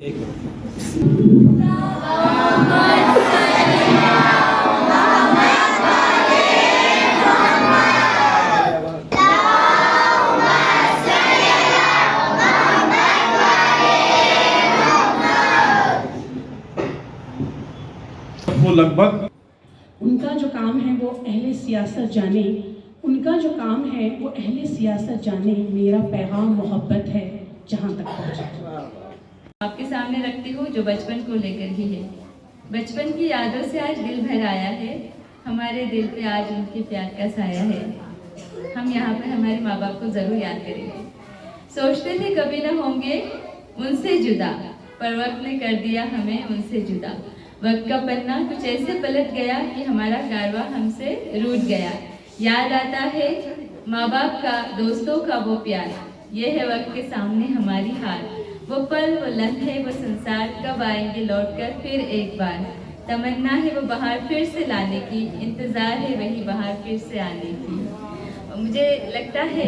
एक वो लगभग उनका जो काम है वो अहले सियासत जाने, उनका जो काम है वो अहले सियासत जाने, मेरा पैगाम मोहब्बत है जहाँ तक पहुँचे। आपके सामने रखती हूँ जो बचपन को लेकर ही है। बचपन की यादों से आज दिल भर आया है, हमारे दिल पे आज उनके प्यार का साया है। हम यहाँ पर हमारे माँ बाप को ज़रूर याद करेंगे। सोचते थे कभी ना होंगे उनसे जुदा, पर वक्त ने कर दिया हमें उनसे जुदा। वक्त का पन्ना कुछ ऐसे पलट गया कि हमारा कारवां हमसे रूठ गया। याद आता है माँ बाप का, दोस्तों का वो प्यार, ये है वक्त के सामने हमारी हार। वो पल, वो लम्हे, वो संसार कब आएंगे लौटकर फिर एक बार। तमन्ना है वो बाहर फिर से लाने की, इंतज़ार है वही बाहर फिर से आने की। मुझे लगता है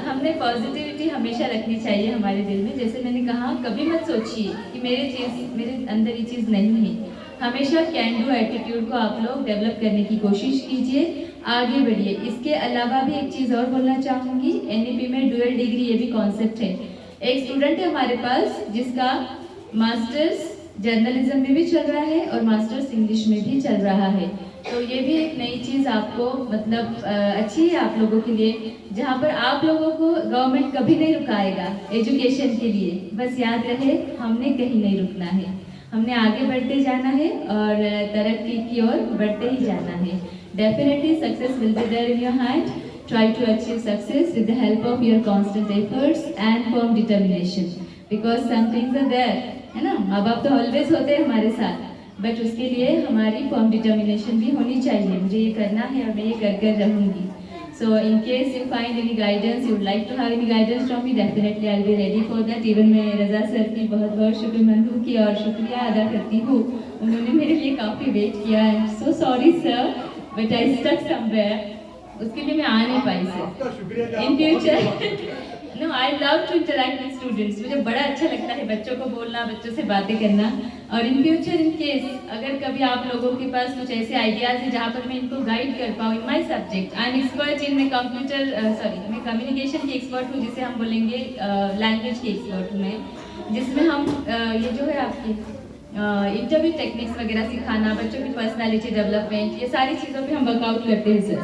हमने पॉजिटिविटी हमेशा रखनी चाहिए हमारे दिल में। जैसे मैंने कहा, कभी मत सोचिए कि मेरे अंदर ये चीज़ नहीं है। हमेशा कैन डू एटीट्यूड को आप लोग डेवलप करने की कोशिश कीजिए, आगे बढ़िए। इसके अलावा भी एक चीज़ और बोलना चाहूँगी, एनईपी में डुअल डिग्री ये भी कॉन्सेप्ट है। एक स्टूडेंट है हमारे पास जिसका मास्टर्स जर्नलिज्म में भी चल रहा है और मास्टर्स इंग्लिश में भी चल रहा है। तो ये भी एक नई चीज़ आपको मतलब अच्छी है आप लोगों के लिए, जहाँ पर आप लोगों को गवर्नमेंट कभी नहीं रुकाएगा एजुकेशन के लिए। बस याद रहे हमने कहीं नहीं रुकना है, हमने आगे बढ़ते जाना है और तरक्की की ओर बढ़ते ही जाना है। Definitely success will be there in your hand. Try to achieve success with the help of your constant efforts and firm determination. Because some things are there, है ना। माँ बाप तो ऑलवेज होते हैं हमारे साथ, बट उसके लिए हमारी फर्म डिटर्मिनेशन भी होनी चाहिए। मुझे ये करना है और मैं ये कर रहूँगी। So in case you find any guidance, you would like to have any guidance from me, definitely I'll be ready for that. Even मैं रज़ा सर की बहुत बहुत शुक्रमंद हूँ कि और शुक्रिया अदा करती हूँ, उन्होंने मेरे लिए काफ़ी वेट किया। I am so sorry sir, but I stuck somewhere, उसके लिए मैं आ नहीं पाई सर। In future no, I love to interact with students. मुझे बड़ा अच्छा लगता है बच्चों को बोलना, बच्चों से बातें करना। और इन फ्यूचर इन केस अगर कभी आप लोगों के पास कुछ ऐसे आइडियाज़ हैं जहाँ पर मैं इनको गाइड कर पाऊँ in my subject. I am expert in मैं मैं कम्युनिकेशन की एक्सपर्ट हूँ, जिसे हम बोलेंगे लैंग्वेज की एक्सपर्ट हूँ मैं, जिसमें हम ये जो है आपकी इंटरव्यू टेक्निक्स वगैरह सिखाना, बच्चों की पर्सनालिटी डेवलपमेंट, ये सारी चीज़ों पे हम वर्कआउट करते हैं sir.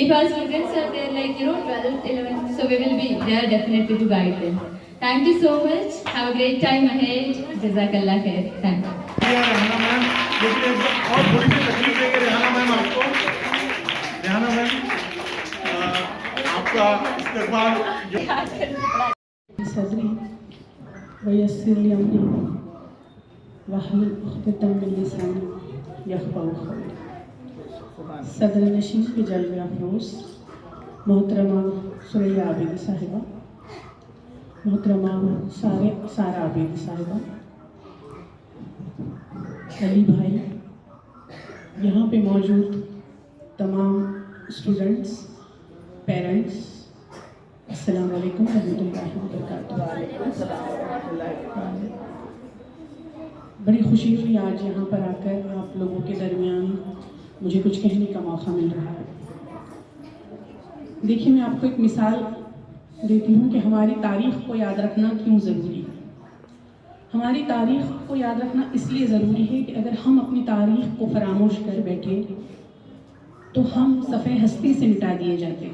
If our students are there like 12th, 11th, so we will be there definitely to guide them. Thank you so much. Have a great time ahead. Jazakallah khair. Thank you. Rehana ma'am, लेकिन एक और थोड़ी सी तकलीफ देंगे Rehana ma'am आपको। Rehana ma'am, आपका इस्तेमाल सदरी वयस्सिर ली अमरी वहलुल उक़दतम मिन लिसानी यफ़क़हू क़ौली। सदर नशीन के जलवे अफरोज़ मोहतरमा सुरैया आबिदी साहिबा, मोहतरमा सारा आबिदी साहिबा, अली भाई, यहाँ पे मौजूद तमाम स्टूडेंट्स, पेरेंट्स, अस्सलाम वालेकुम रहमतुल्लाहि व बरकातुहू। बड़ी खुशी हुई आज यहाँ पर आकर आप लोगों के दरमियान मुझे कुछ कहने का मौका मिल रहा है। देखिए, मैं आपको एक मिसाल देती हूँ कि हमारी तारीख़ को याद रखना क्यों ज़रूरी है। हमारी तारीख़ को याद रखना इसलिए ज़रूरी है कि अगर हम अपनी तारीख़ को फरामोश कर बैठे तो हम सफ़े हस्ती से मिटा दिए जाते।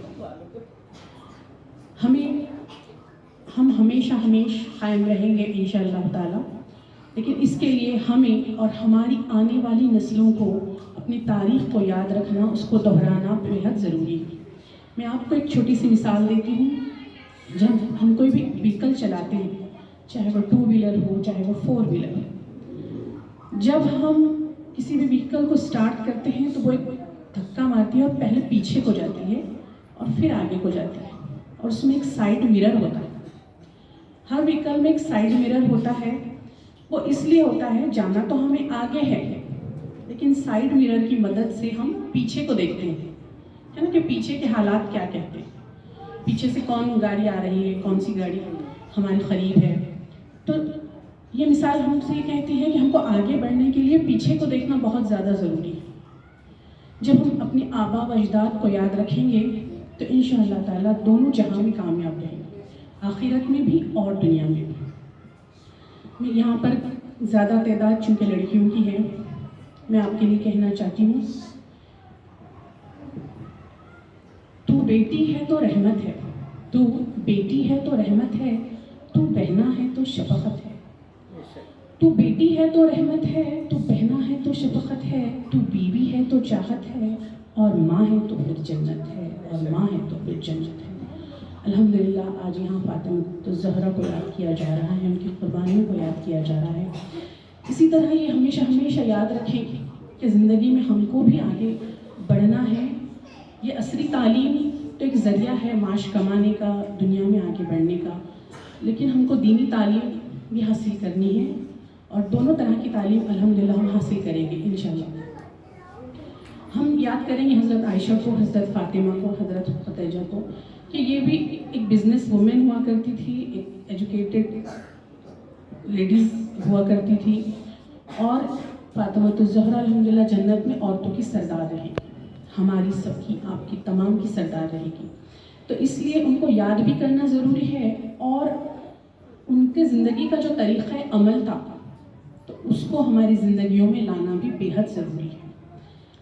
हम हमेशा कायम रहेंगे इंशाअल्लाह ताला, लेकिन इसके लिए हमें और हमारी आने वाली नस्लों को अपनी तारीख़ को याद रखना, उसको दोहराना बेहद ज़रूरी है। मैं आपको एक छोटी सी मिसाल देती हूँ। जब हम कोई भी व्हीकल चलाते हैं, चाहे वो 2 व्हीलर हो चाहे वो 4 व्हीलर हो, जब हम किसी भी व्हीकल को स्टार्ट करते हैं तो वो एक धक्का मारती है और पहले पीछे को जाती है और फिर आगे को जाती है, और उसमें एक साइड मिरर होता है। हर व्हीकल में एक साइड मिरर होता है। वो इसलिए होता है, जाना तो हमें आगे है, लेकिन साइड मिरर की मदद से हम पीछे को देखते हैं, है ना, कि पीछे के हालात क्या कहते हैं, पीछे से कौन गाड़ी आ रही है, कौन सी गाड़ी हमारे करीब है। तो ये मिसाल हमसे ये कहती है कि हमको आगे बढ़ने के लिए पीछे को देखना बहुत ज़्यादा ज़रूरी है। जब हम अपने आबा व अजदाद को याद रखेंगे तो इंशाअल्लाह ताला दोनों जहां में कामयाब रहेंगे, आखिरत में भी और दुनिया में भी। मैं यहाँ पर ज़्यादा तादाद चूँकि लड़कियों की है, मैं आपके लिए कहना चाहती हूँ, तू बेटी है तो रहमत है, तू बेटी है तो रहमत है, तू बहना है तो शफकत है। तू बेटी है तो रहमत है, तू बहना है तो शफकत है, तू बीवी है तो चाहत है, और माँ है तो फिर जन्नत है, और माँ है तो फिर जन्नत है। अल्हम्दुलिल्लाह आज यहाँ फातिमा ज़हरा को याद किया जा रहा है, उनकी कुर्बानियों को याद किया जा रहा है। इसी तरह ये हमेशा हमेशा याद रखें कि ज़िंदगी में हमको भी आगे बढ़ना है। ये असरी तालीम तो एक ज़रिया है माश कमाने का, दुनिया में आगे बढ़ने का, लेकिन हमको दीनी तालीम भी हासिल करनी है, और दोनों तरह की तालीम अल्हम्दुलिल्लाह हम हासिल करेंगे इंशाअल्लाह। हम याद करेंगे हज़रत आयशा को, हज़रत फ़ातिमा को, हज़रत ख़दीजा को, कि ये भी एक बिज़नेस वुमेन हुआ करती थी, एक एजुकेटेड लेडीज़ हुआ करती थी, और फ़ातिमा ज़हरा अल्हम्दुलिल्लाह जन्नत में औरतों की सरदार रहेगी, हमारी सबकी आपकी तमाम की सरदार रहेगी। तो इसलिए उनको याद भी करना ज़रूरी है, और उनके ज़िंदगी का जो तरीक़ा अमल था तो उसको हमारी ज़िंदगियों में लाना भी बेहद ज़रूरी है।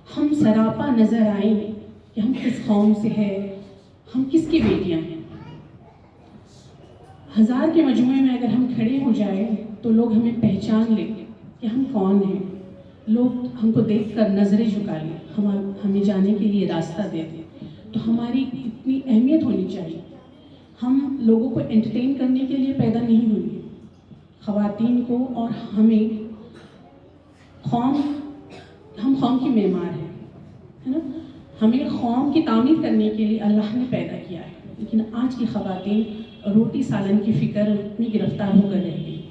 हम सरापा नज़र आए कि हम किस कौम से है, हम किसकी बेटियां हैं। 1000 के मजमुए में अगर हम खड़े हो जाए तो लोग हमें पहचान लें कि हम कौन हैं, लोग हमको देखकर नज़रें झुका लें, हमें जाने के लिए रास्ता दे दें। तो हमारी इतनी अहमियत होनी चाहिए। हम लोगों को एंटरटेन करने के लिए पैदा नहीं हुए, ख़वातीन को और हमें हम कौम की मेमार हैं, है ना। हमें कौम की तामीर करने के लिए अल्लाह ने पैदा किया है, लेकिन आज की ख़वातीन रोटी सालन की फ़िक्र में गिरफ्तार होकर रह गई।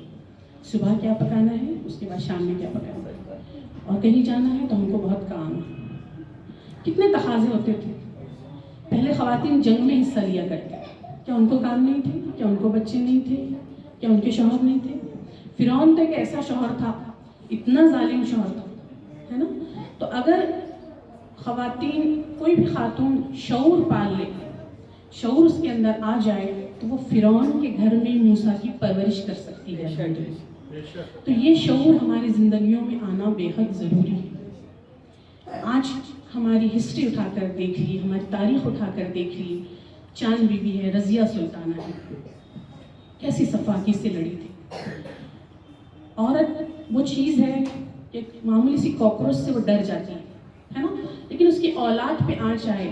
सुबह क्या पकाना है, उसके बाद शाम में क्या पकाना है, और कहीं जाना है तो हमको बहुत काम है। कितने तकाज़े होते थे। पहले ख़वातीन जंग में हिस्सा लिया करते, क्या उनको काम नहीं थे, क्या उनको बच्चे नहीं थे, क्या उनके शौहर नहीं थे। फ़िरौन तो एक ऐसा शौहर था, इतना जालिम शौहर था, है ना। तो अगर ख़वातीन, कोई भी खातून शऊर पाल ले, शऊर उसके अंदर आ जाए, तो वो फ़िरौन के घर में मूसा की परवरिश कर सकती है। तो ये शऊर हमारी ज़िंदगियों में आना बेहद ज़रूरी है। आज हमारी हिस्ट्री उठाकर देख ली, हमारी तारीख़ उठाकर देख ली, चांद बीबी है, रज़िया सुल्ताना है, कैसी सफाकी से लड़ी थी। औरत वो चीज़ है कि मामूली सी कॉकरोच से वो डर जाती है ना, लेकिन उसकी औलाद पे आँच आए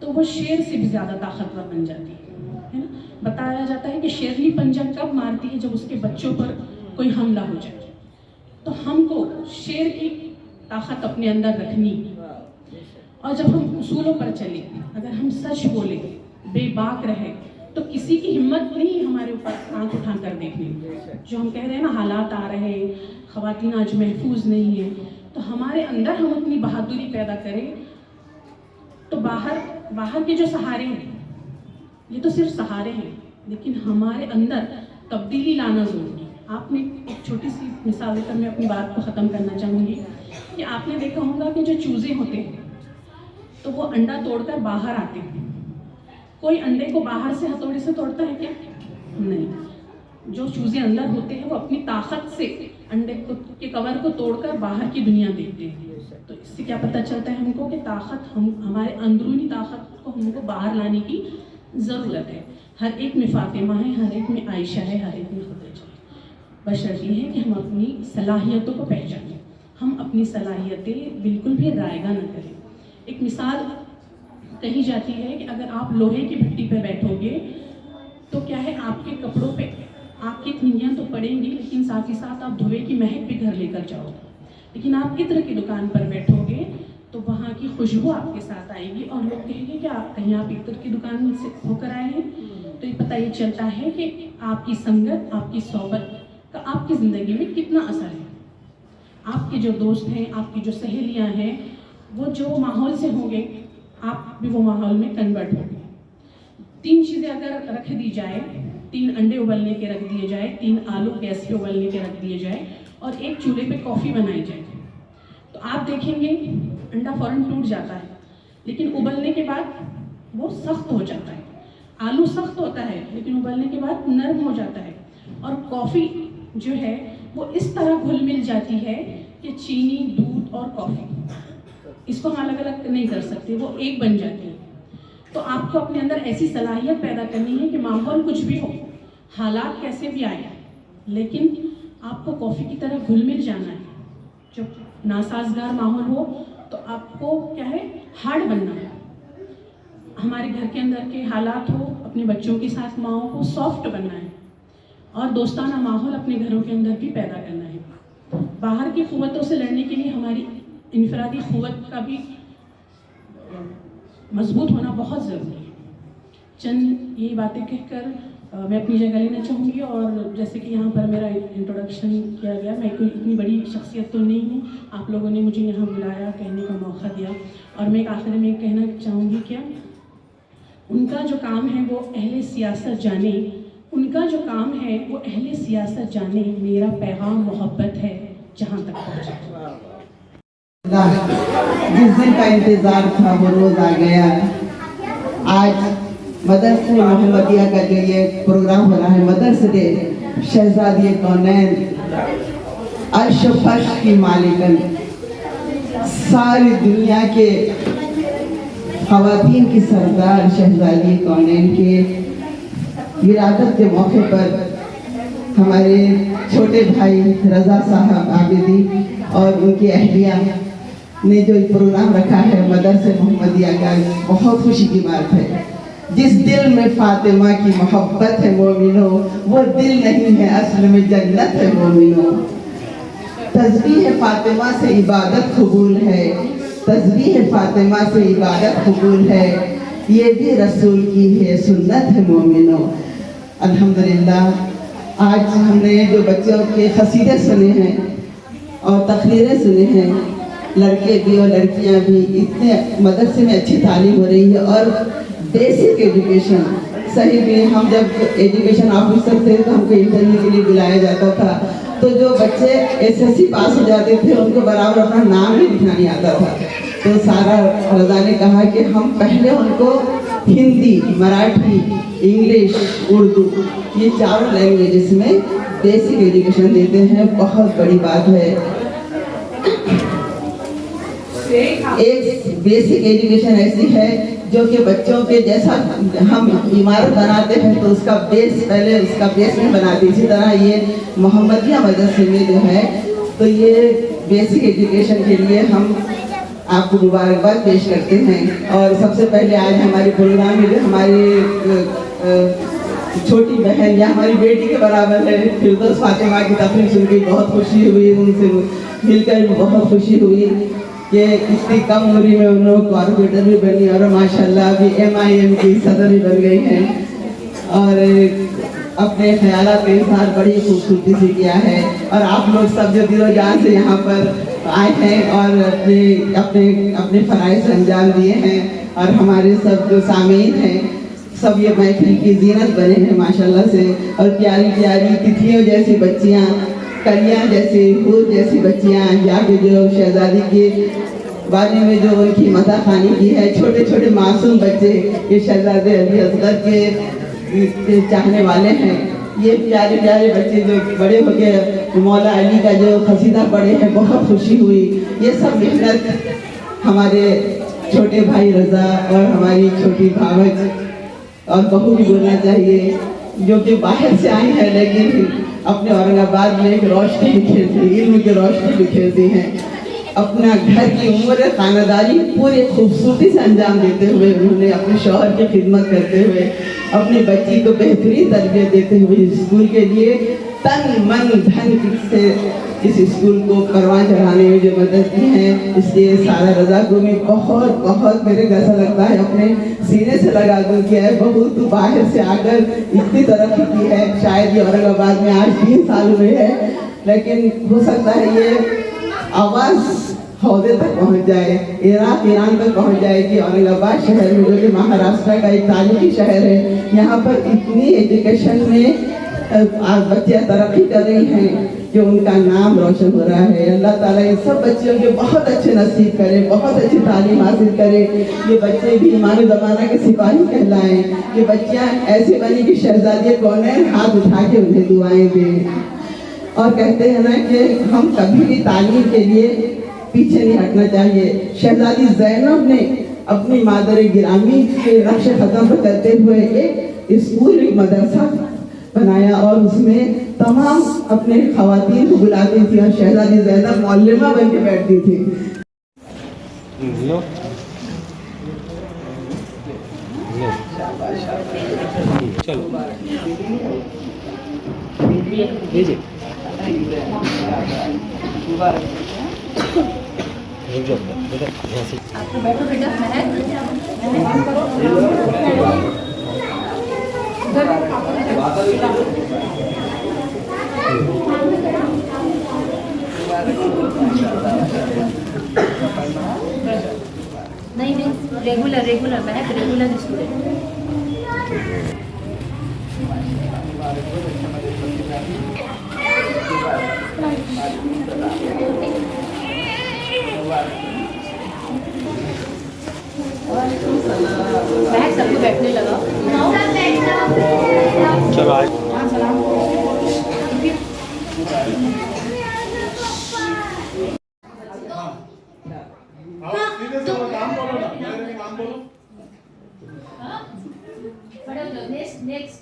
तो वो शेर से भी ज़्यादा ताकतवर बन जाती है ना। बताया जाता है कि शेरनी पंजा कब मारती है, जब उसके बच्चों पर कोई हमला हो जाए। तो हमको शेर की ताकत अपने अंदर रखनी, और जब हम उसूलों पर चले, अगर हम सच बोले, बेबाक रहे, तो किसी की हिम्मत नहीं हमारे ऊपर आंख उठा कर देखने। जो हम कह रहे हैं ना, हालात आ रहे हैं, ख़वातीन आज महफूज नहीं है, तो हमारे अंदर हम अपनी बहादुरी पैदा करें। तो बाहर के जो सहारे हैं, ये तो सिर्फ सहारे हैं, लेकिन हमारे अंदर तब्दीली लाना ज़रूरी है। आपने एक छोटी सी मिसाल देकर मैं अपनी बात को ख़त्म करना चाहूँगी कि आपने देखा होगा कि जो चूज़े होते हैं तो वो अंडा तोड़कर बाहर आते हैं। कोई अंडे को बाहर से हथौड़े से तोड़ता है क्या? नहीं। जो चूज़े अंदर होते हैं वो अपनी ताकत से अंडे के कवर को तोड़कर बाहर की दुनिया देखते हैं। तो इससे क्या पता चलता है हमको कि ताकत, हमारे अंदरूनी ताकत को हमको बाहर लाने की ज़रूरत है। हर एक में फ़ातिमा है, हर एक में आयशा है, हर एक में ख़दीजा है। बशर्त ये है कि हम अपनी सलाहियतों को पहचानें, हम अपनी सलाहियतें बिल्कुल भी रायगा न करें। एक मिसाल कही जाती है कि अगर आप लोहे की भट्टी पर बैठोगे तो क्या है, आपके कपड़ों पे आपकी तिंगियाँ तो पड़ेंगी, लेकिन साथ ही साथ आप धुएं की महक भी घर लेकर जाओगे। लेकिन आप इत्र की दुकान पर बैठोगे तो वहाँ की खुशबू आपके साथ आएगी, और लोग कहेंगे कि कहीं आप इत्र की दुकान से होकर आए हैं। तो ये पता ये चलता है कि आपकी संगत, आपकी सोबत का आपकी ज़िंदगी में कितना असर है। आपके जो दोस्त हैं, आपकी जो सहेलियाँ हैं, वो जो माहौल से होंगे, आप भी वो माहौल में कन्वर्ट होंगे। 3 चीज़ें अगर रख दी जाए 3 अंडे उबलने के रख दिए जाए, 3 आलू गैस पे उबलने के रख दिए जाए और एक चूल्हे पे कॉफ़ी बनाई जाए, तो आप देखेंगे अंडा फ़ौरन टूट जाता है, लेकिन उबलने के बाद वो सख्त हो जाता है। आलू सख्त होता है लेकिन उबलने के बाद नरम हो जाता है। और कॉफ़ी जो है वो इस तरह घुल मिल जाती है कि चीनी, दूध और कॉफ़ी इसको हम अलग अलग नहीं कर सकते, वो एक बन जाती है। तो आपको अपने अंदर ऐसी सलाहियत पैदा करनी है कि माहौल कुछ भी हो, हालात कैसे भी आए, लेकिन आपको कॉफ़ी की तरह घुल मिल जाना है। जब नासाजगार माहौल हो तो आपको क्या है, हार्ड बनना है। हमारे घर के अंदर के हालात हो, अपने बच्चों के साथ माओ को सॉफ्ट बनना है और दोस्ताना माहौल अपने घरों के अंदर भी पैदा करना है। बाहर की क़ुव्वतों से लड़ने के लिए हमारी इनफरादी क़ुव्वत का भी मजबूत होना बहुत ज़रूरी है। चंद ये बातें कहकर मैं अपनी जगह लेना चाहूँगी। और जैसे कि यहाँ पर मेरा इंट्रोडक्शन किया गया, मैं कोई इतनी बड़ी शख्सियत तो नहीं हूँ, आप लोगों ने मुझे यहाँ बुलाया, कहने का मौका दिया। और मैं एक आखिर में कहना चाहूँगी क्या, उनका जो काम है वो अहले सियासत जाने, उनका जो काम है वो अहले सियासत जाने, मेरा पैगाम मोहब्बत है जहाँ तक पहुँचे। जिस दिन का इंतजार था वो रोज आ गया। आज मदरसे मोहम्मदिया का जो ये प्रोग्राम हो रहा है, मदरसे डे, शहजादी कौनैन, अर्श फर्श की मालिकन, सारी दुनिया के ख़वातीन की सरदार शहजादी कौनैन के विरादत के मौके पर हमारे छोटे भाई रज़ा साहब आबिदी और उनकी अहलिया ने जो प्रोग्राम रखा है मदरसे मोहम्मदिया का, बहुत खुशी की बात है। जिस दिल में फातिमा की मोहब्बत है मोमिनो, वो दिल नहीं है असल में जन्नत है मोमिनो। तस्बीह फातिमा से इबादत कबूल है, तस्बीह फातिमा से इबादत कबूल है, ये भी रसूल की है सुन्नत है मोमिनो। अल्हम्दुलिल्लाह आज हमने जो बच्चों के क़सीदे सुने हैं और तकरीरें सुने हैं, लड़के भी और लड़कियां भी, इतने मदरसे में अच्छी तालीम हो रही है और बेसिक एजुकेशन सही में। हम जब एजुकेशन ऑफिसर थे तो हमको इंटरव्यू के लिए बुलाया जाता था, तो जो बच्चे एसएससी पास हो जाते थे उनको बराबर अपना नाम ही लिखना नहीं आता था। तो सारा रज़ा ने कहा कि हम पहले उनको हिंदी, मराठी, इंग्लिश, उर्दू, ये चारों लैंग्वेजेस में बेसिक एजुकेशन देते हैं। बहुत बड़ी बात है। एक बेसिक एजुकेशन ऐसी है जो कि बच्चों के जैसा हम इमारत बनाते हैं तो उसका बेस पहले उसका बेस में बनाते, इसी तरह ये मोहम्मदिया मदरसे में जो है तो ये बेसिक एजुकेशन के लिए हम आपको मुबारकबाद पेश करते हैं। और सबसे पहले आज हमारे प्रोग्राम में जो हमारी छोटी बहन या हमारी बेटी के बराबर है फिरदौस फातिमा की तकरीर सुन के बहुत खुशी हुई, उनसे मिलकर बहुत खुशी हुई कि इतनी कम उम्र में उन लोग कॉर्पोरेटर भी बनी और माशाल्लाह अभी MIM की सदर भी बन गई हैं और अपने ख्यालात का इज़हार बड़ी खूबसूरती से किया है। और आप लोग सब जो दिलो जान से यहाँ पर आए हैं और अपने फ़राइज़ अंजाम दिए हैं और हमारे सब जो सामीन हैं सब ये महफिल की जीनत बने हैं माशाल्लाह से। और प्यारी प्यारी तितलियों जैसी बच्चियाँ, कलियाँ जैसी, हूर जैसी बच्चियाँ, जाके जो शहजादी के बारे में जो उनकी मदह खानी की है, छोटे छोटे मासूम बच्चे ये शहजादे अली असगर के चाहने वाले हैं। ये प्यारे प्यारे बच्चे जो बड़े हो गए मौला अली का जो कसीदा पढ़े हैं, बहुत खुशी हुई। ये सब मेहनत हमारे छोटे भाई रज़ा और हमारी छोटी भावज और बहू भी बोलना चाहिए जो कि बाहर से आई है लेकिन अपने औरंगाबाद में एक रोशनी बिखेरती, इल्म की रोशनी बिखेरती हैं। अपना घर की उम्र खानदारी पूरे खूबसूरती से अंजाम देते हुए उन्होंने अपने शौहर की खिदमत करते हुए अपनी बच्ची को बेहतरीन तरबियत देते हुए स्कूल के लिए तन मन धन से इस स्कूल को परवान चढ़ाने में जो मदद की है, इसलिए सारा रज़ा को भी बहुत बहुत मेरे को ऐसा लगता है अपने सीने से लगा दूँ कि है बहुत तो बाहर से आकर इतनी तरक्की की है। शायद ये औरंगाबाद में आज 3 साल हुए हैं, लेकिन हो सकता है ये आवाज़ हौदे तक पहुंच जाए, इराक ईरान तक पहुंच जाए कि औरंगाबाद शहर में, जो कि महाराष्ट्र का एक तारीखी शहर है, यहाँ पर इतनी एजुकेशन में बच्चियाँ तरक्की कर रही हैं कि उनका नाम रोशन हो रहा है। अल्लाह ताला इन सब बच्चियों के बहुत अच्छे नसीब करे, बहुत अच्छी तालीम हासिल करे। ये बच्चे भी इमाम ज़माना के सिपाही कहलाएं। ये बच्चियाँ ऐसे बनी कि शहजादी कौनैन हाथ उठा के उन्हें दुआएं दें। और कहते हैं ना कि हम कभी भी तालीम के लिए पीछे नहीं हटना चाहिए। शहजादी ज़ैनब ने अपनी मादर गिरामी के नक्श ख़त्म करते हुए एक स्कूल, एक मदरसा बनाया और उसमें तमाम अपने ख़वातीन को बुलाती थी और शहजादी ज़ैनब मौल्लिमा बन के बैठती थी। आपको बैठो बेटा, नहीं रेगुलर महक, रेगुलर स्टूडेंट। महक सबको बैठने लगा। चलो आज सीधे से नाम बोलो ना, मेरे नाम बोलो। खड़े हो जाओ। नेक्स्ट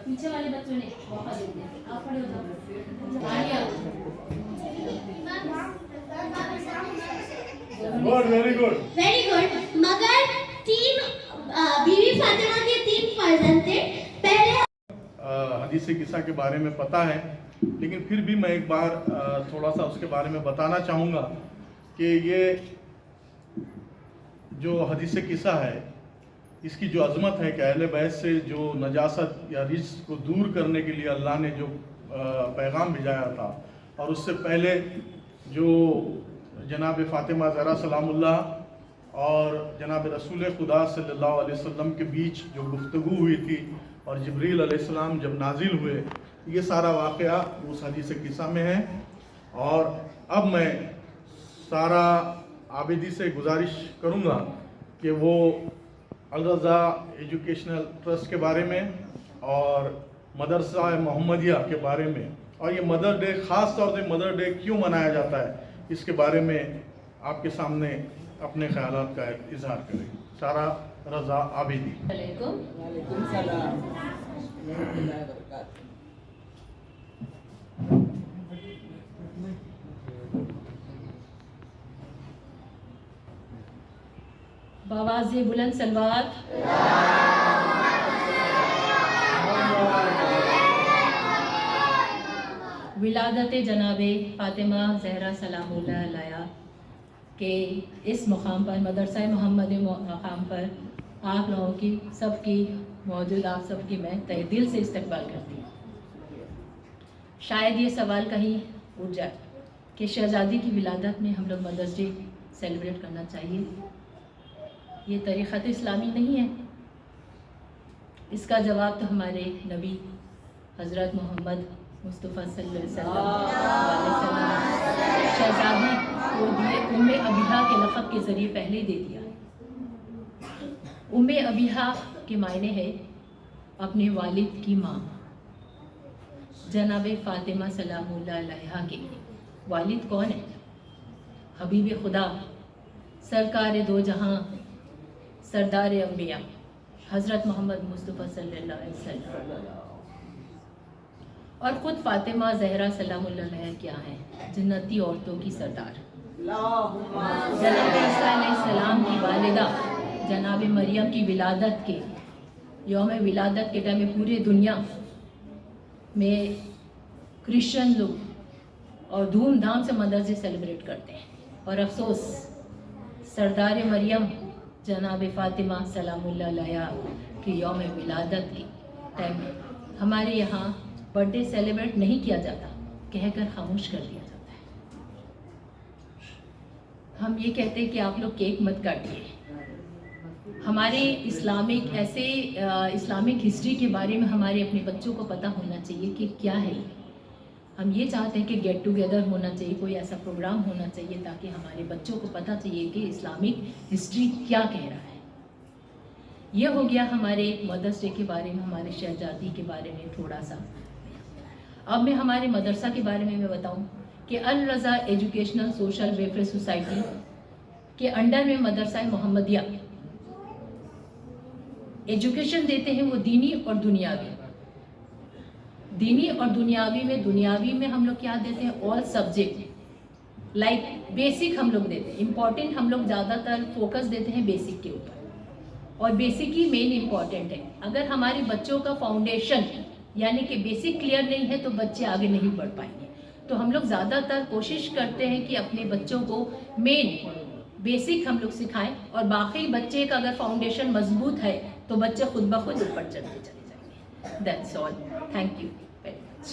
पीछे वाले बच्चों ने मौका दे दिया, आप खड़े हो जाओ। आगे आओ। Good, very good. मगर बीवी फातिमा के 3 फर्जंद थे। पहले हदीस किस्सा के बारे में पता है, लेकिन फिर भी मैं एक बार थोड़ा सा उसके बारे में बताना चाहूँगा कि ये जो हदीस किस्सा है, इसकी जो अज़मत है कि अहले बैत से जो नजासत या रिज्स को दूर करने के लिए अल्लाह ने जो पैगाम भिजाया था, और उससे पहले जो जनाब फ़ातिमा ज़हरा सलामुल्लाह और जनाब रसूल खुदा सल्लल्लाहु अलैहि वसल्लम के बीच जो गुफ्तगू हुई थी और जिब्रील अलैहिस्सलाम जब नाजिल हुए, ये सारा वाक़या उस हदीस किस्सा में है। और अब मैं सारा आबिदी से गुजारिश करूँगा कि वो अल-रज़ा एजुकेशनल ट्रस्ट के बारे में और मदरसा मोहम्मदिया के बारे में, और ये मदर डे, ख़ास तौर से मदर डे क्यों मनाया जाता है, इसके बारे में आपके सामने अपने ख्यालात का इजहार करें। सारा रज़ा आबिदी। बावाज़े बुलंद सलवात। विलादत जनाबे फ़ातिमा ज़हरा सलामुल्लाह अलैहा के इस मुक़ाम पर, मदरसा मोहम्मद मुक़ाम पर आप लोगों की सबकी मौजूद, आप सबकी मैं तहे दिल से इस्तकबाल करती हूँ। शायद ये सवाल कहीं उठ जाए कि शहज़ादी की विलादत में हम लोग मदर्स डे सेलिब्रेट करना चाहिए, ये तरीक़त इस्लामी नहीं है। इसका जवाब तो हमारे नबी हज़रत मोहम्मद मुस्तफ़ा सल्लल्लाहु अलैहि वसल्लम शहज़ादी को दिए उम्मे अबीहा के लक़ब के ज़रिए पहले दे दिया। उम्मे अबीहा के मायने है अपने वालिद की माँ। जनाब फ़ातिमा सलामुल्लाह अलैहा के वालिद कौन है? हबीब खुदा, सरकार दो जहां, सरदार अंबिया हज़रत मोहम्मद मुस्तफ़ा सल्लल्लाहु अलैहि वसल्लम। और ख़ुद फ़ातिमा ज़हरा सलामुल्लाह अलैहा क्या है? जन्नती औरतों की सरदार। जनाब ईसा अलैहिस्सलाम की वालिदा जनाब मरियम की विलादत के यौम विलादत के टाइम में पूरे दुनिया में क्रिश्चियन लोग और धूमधाम से मदर्स डे सेलिब्रेट करते हैं। और अफसोस, सरदार मरियम जनाब फ़ातिमा सलामुल्लाह अलैहा की यौम विलादत के टाइम में हमारे यहाँ बर्थडे सेलिब्रेट नहीं किया जाता, कहकर खामोश कर दिया जाता है। हम ये कहते हैं कि आप लोग केक मत काटिए। हमारे इस्लामिक हिस्ट्री के बारे में हमारे अपने बच्चों को पता होना चाहिए कि क्या है ये। हम ये चाहते हैं कि गेट टुगेदर होना चाहिए, कोई ऐसा प्रोग्राम होना चाहिए ताकि हमारे बच्चों को पता चाहिए कि इस्लामिक हिस्ट्री क्या कह रहा है। ये हो गया हमारे मदर्स डे के बारे में, हमारे शहजादी के बारे में थोड़ा सा। अब मैं हमारे मदरसा के बारे में बताऊं कि अल रज़ा एजुकेशनल सोशल वेलफेयर सोसाइटी के अंडर में मदरसा मोहम्मदिया एजुकेशन देते हैं, वो दीनी और दुनियावी। दीनी और दुनियावी में हम लोग क्या देते हैं, ऑल सब्जेक्ट लाइक बेसिक हम लोग देते हैं। इम्पॉर्टेंट हम लोग ज़्यादातर फोकस देते हैं बेसिक के ऊपर, और बेसिक ही मेन इम्पॉर्टेंट है। अगर हमारे बच्चों का फाउंडेशन यानी कि बेसिक क्लियर नहीं है तो बच्चे आगे नहीं बढ़ पाएंगे। तो हम लोग ज़्यादातर कोशिश करते हैं कि अपने बच्चों को मेन बेसिक हम लोग सिखाएं, और बाकी बच्चे का अगर फाउंडेशन मजबूत है तो बच्चे खुद ब खुद ऊपर चलते चले जाएंगे। That's all, thank you very much.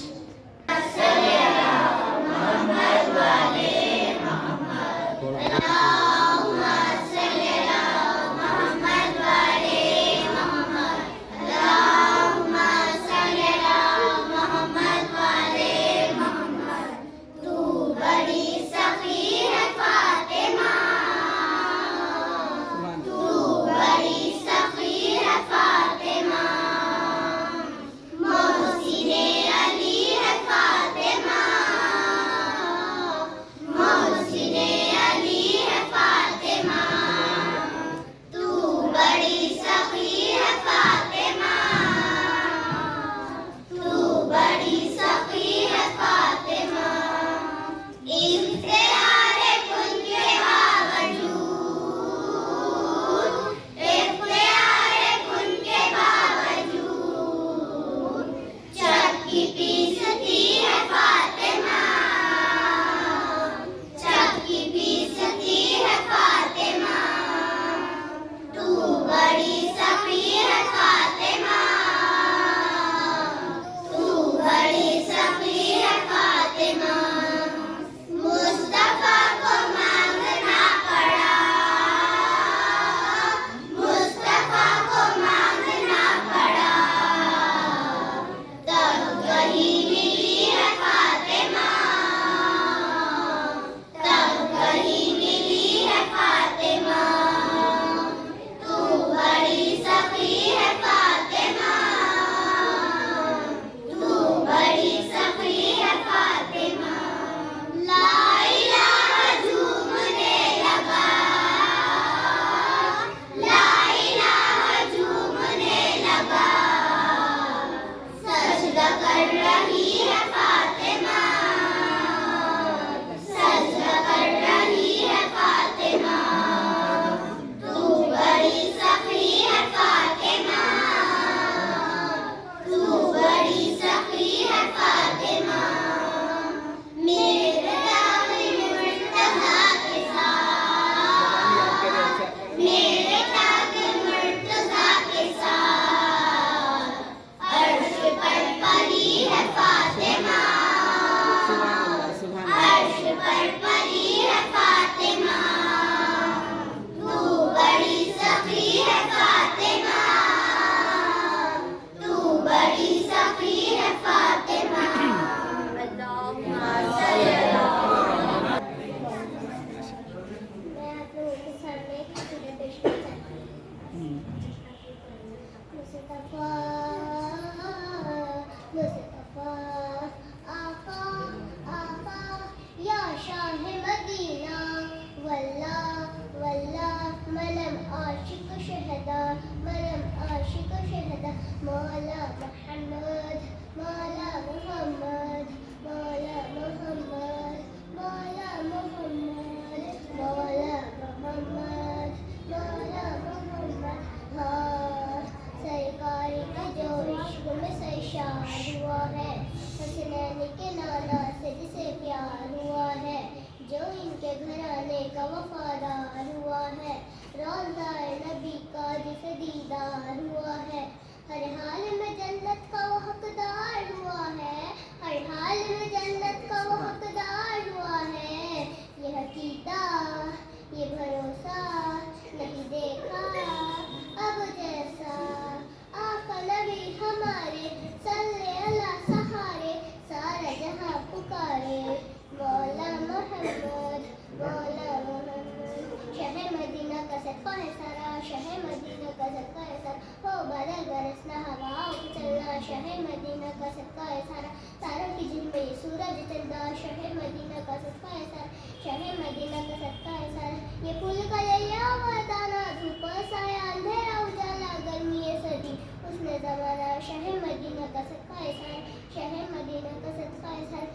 शहर मदीना का सदका है सारा, सारा की जिन में ये सूरज चंदा, शहर मदीना का सदका है सारा, शहर मदीना का सदका है सारा, ये फूल का लिया मर्दाना, धूप साया, अंधेरा उजाला, गर्मी है सर्दी, उसने जमाना, शहर मदीना का सदका है सारा, शहर मदीना का सदका है सारा,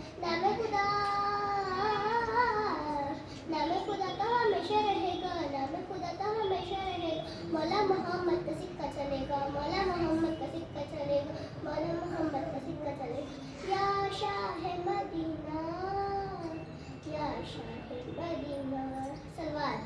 नाम खुदा का हमेशा रहेगा, नाम खुदा का हमेशा रहेगा, मौला मोहम्मद का सिक्का चलेगा, मौला मोहम्मद का सिक्का चलेगा, मौला मोहम्मद का सिक्का चलेगा, या शाह मदीना, या शाह मदीना, सलवात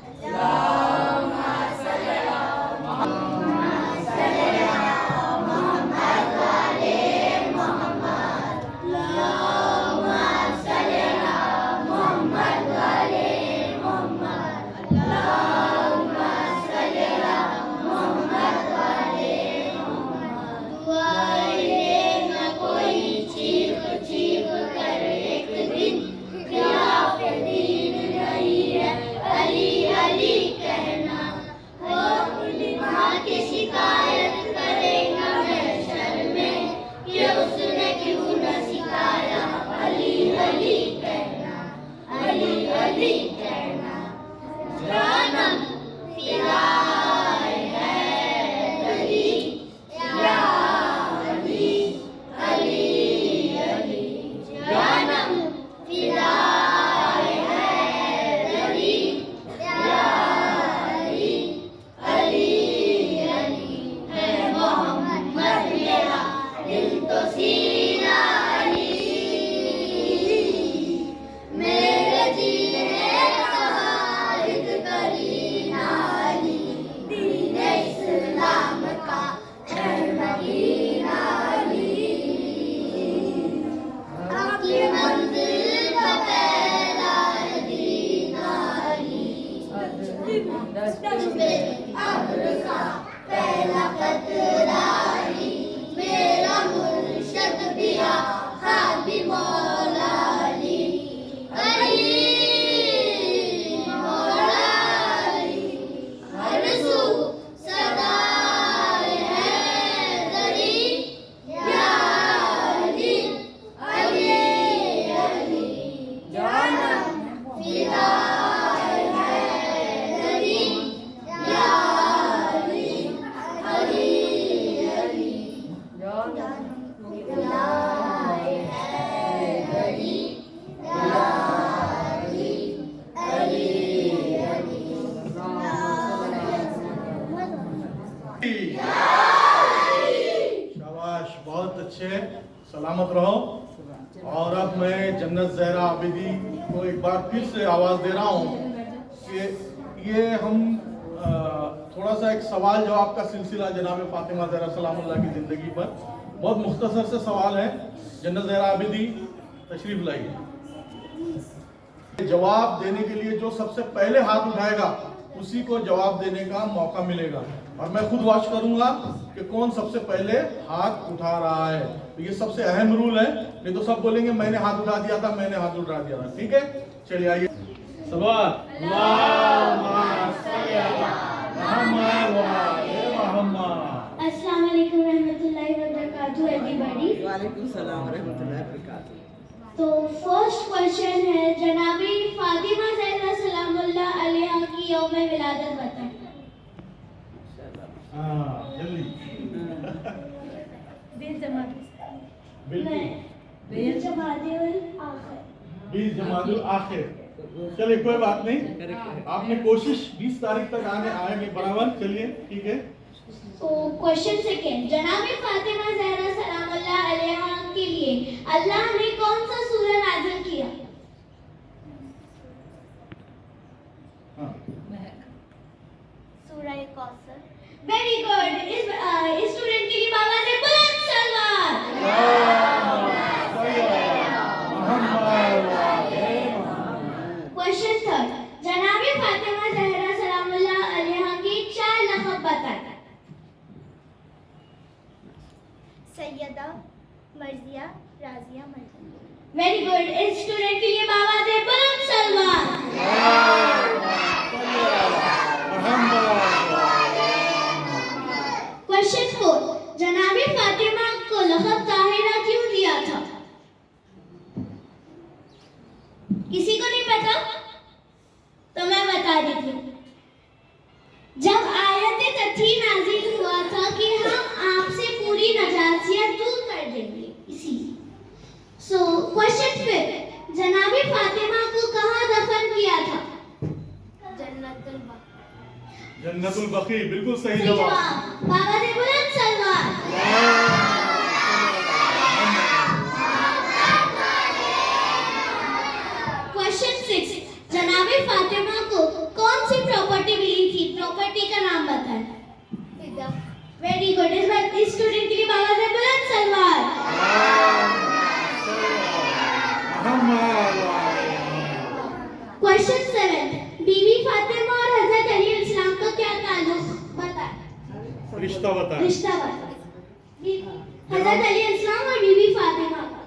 शाबाश, बहुत अच्छे, सलामत रहो। और अब मैं जन्नत ज़हरा आबिदी को एक बार फिर से आवाज़ दे रहा हूँ कि ये हम थोड़ा सा एक सवाल जवाब का सिलसिला जनाब फातिमा ज़हरा सलामुल्लाह की ज़िंदगी पर, बहुत मुख्तसर से सवाल है। जन्नत ज़हरा आबिदी तशरीफ़ लाइए। जवाब देने के लिए जो सबसे पहले हाथ उठाएगा उसी को जवाब देने का मौका मिलेगा, और मैं खुद वॉच करूंगा कि कौन सबसे पहले हाथ उठा रहा है। तो ये सबसे अहम रूल है, नहीं तो सब बोलेंगे मैंने हाथ उठा दिया था, मैंने हाथ उठा दिया था। ठीक है, चलिए आइए। सलवात अस्सलाम वालेकुम रहमतुल्लाहि व बरकातहू एवरीबॉडी। वालेकुम सलाम रहमतुल्लाहि व बरकातहू। तो फर्स्ट क्वेश्चन है, जनाबी फातिमा ज़हरा सलामुल्लाह अलैहा की यौम विलादत बताएं। हाँ, जल्दी। बीस जमादियुल आखिर। 20 जमादियुल आखिर। चलिए कोई बात नहीं, आपने कोशिश 20 तारीख तक आएंगे बराबर। चलिए ठीक है। तो क्वेश्चन सेकंड, जनाबी फातिमा ज़हरा सलामुल्लाह अलैहा के लिए अल्लाह ने कौन सा सूरा नाज़िल किया? हाँ। सूरा कौसर। Very good. इस स्टूडेंट के लिए बाबा से बुलंद सलवात। क्वेश्चन थर्ड, जनाबी फातिमा ज़हरा सलामुल्लाह अलैहा की 4 लक़ब बताएं। सैयदा, मर्जिया, राजिया, मर्जिया। Very good. इस स्टूडेंट के लिए बाबा से बुलंद सलवात। क्वेश्चन 4, जनाबी फातिमा को लक़ब ताहिर उदासियां दूर कर देंगे। इसीलिए सो क्वेश्चन फिर, जनाबे फातिमा को कहाँ दफन किया था? जन्नतुल बकी, बिल्कुल सही जवाब। बाबा ने बुलंद सलवार। क्वेश्चन 6, जनाबे फातिमा को कौन सी प्रॉपर्टी मिली थी? प्रॉपर्टी का नाम बताएं। Very good. इस स्टूडेंट के लिए बाबा ने बुलंद सलवार। क्वेश्चन 7, बीवी फातिमा और हजरत अली इस्लाम का क्या ताल्लुक? बताएं। रिश्ता बताएं। रिश्ता बताएं। हजरत अली इस्लाम और बीवी फातिमा का।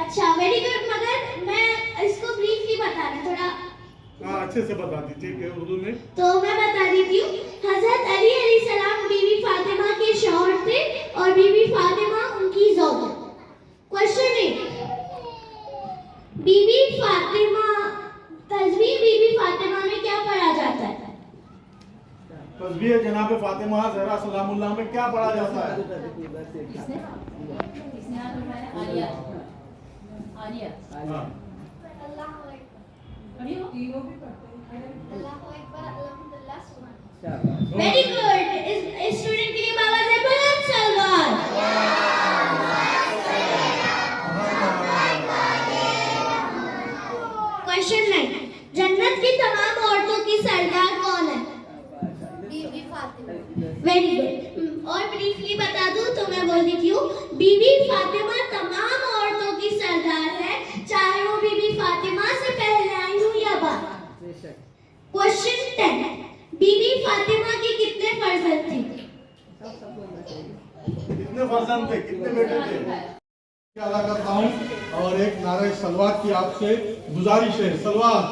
अच्छा, वेरी गुड। मगर मैं इसको ब्रीफली बताना थोड़ा। हाँ, अच्छे से बता दी, ठीक है, उर्दू में। तो मैं बता देती हूँ। हजरत अली अलैहिस्सलाम बीवी फातिमा के शौहर थे और बीवी फातिमा उनकी ज़ौज। क्वेश्चन 8, बीवी फातिमा, तस्बीह बीवी फातिमा में क्या पढ़ा जाता है? तस्बीह जनाब फातिमा ज़हरा सलामुल्लाह में क्या पढ़ा जाता है? किसने हाथ उठाया? आलिया। आलिया। हाँ। खड़ी हो? Very good. इस स्टूडेंट के लिए बाबा से बुलंद सलवार। क्वेश्चन 9, जन्नत की तमाम औरतों की सरदार कौन है? बीवी फातिमा। Very good. और ब्रीफली बता दूं तो मैं बोल देती हूँ, बीवी फातिमा तमाम औरतों की सरदार है, चाहे वो बीवी फातिमा से पहले आई हो या बाद। क्वेश्चन 10, बीवी फातिमा के कितने फर्जंद थे? कितने फर्जंद थे, कितने बेटे थे? अदा करता हूँ और एक नारे सलवात की आपसे गुजारिश है। सलवात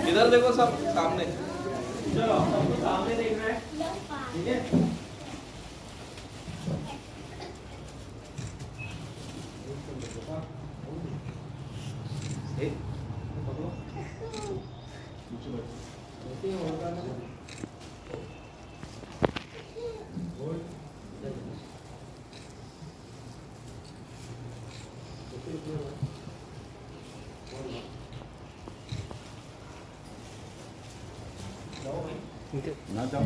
इधर देखो सब सामने। सामने देख रहे हैं, ठीक है। ना जाओ।